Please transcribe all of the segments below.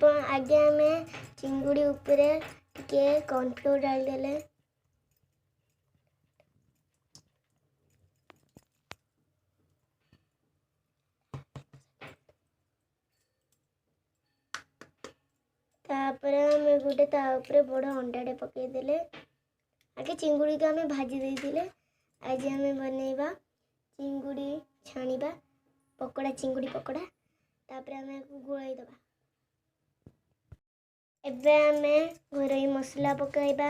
आगे आम चिंगुड़ी उपरे टिके कॉर्नफ्लोर डाल देले तापर आम गोटे तापर बड़ अंडाटे पकईदे आगे चिंगुड़ी को आम भाजी देते आज आम बनइबा चिंगुड़ी छाणीबा पकोड़ा चिंगुड़ी पकोड़ा तापर आम गोलाई दबा एबे आमे घरोई मसला पकाइबा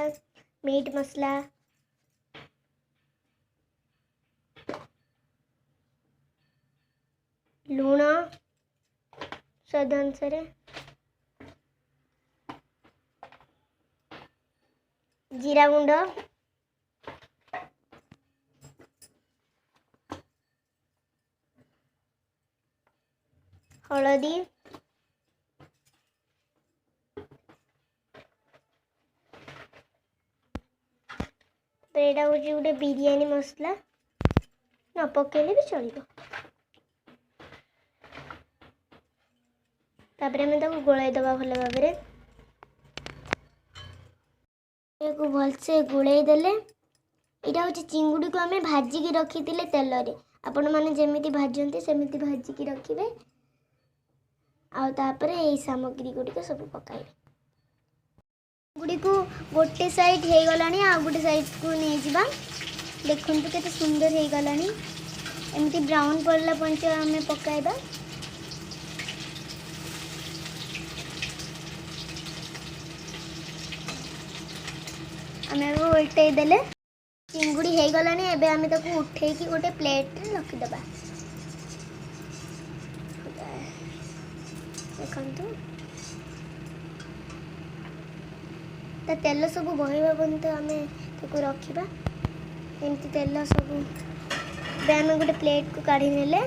मीट मसला लूण स्वाद अनुसार जीरा गुंड हलदी एटा हूँ गोटे बिरयानी मसला न पकेले भी चलो गोलाई दबा भल भाव भलसे गोलाई देले यहाँ हूँ चिंगुड़ी को आम भाजिकी रखी तेल आपण मैंने जमी भाजती सेमती भाजिकी रखिए आपर यही सामग्री गुड़िक सब पकाइबे चिंगुड़ी को गोटे साइड हो गला आ गोटे साइड को नहीं जावा देखु के सुंदर हो गला एमती ब्राउन पड़ला पंच आम पकाइबा आम उल्टे देले चिंगुड़ी हो गला एबे आम उठे गोटे प्लेट रखीदबा देखु तेल सब बहवा पर्यंत आम रखा एमती तेल सब आम गोटे प्लेट को काढ़ी नेले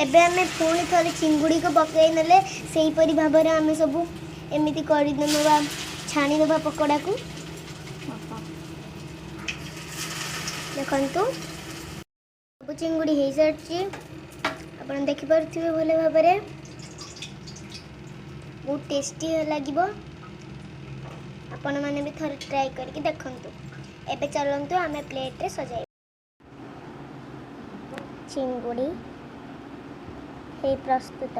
एबे आम पुणी थे चिंगुड़ी को पकई नेले से भाव में आम सब एमती करदेबा छाणीदबा पकोड़ा को देखु सब चिंगुड़ी हो सारी आप देखिपे भल भाव में बहुत टेस्टी लगे आपण मैंने भी थोड़े ट्राई करके देखु एबे चलतु आम प्लेट रे सजाई चिंगुड़ी हे प्रस्तुत।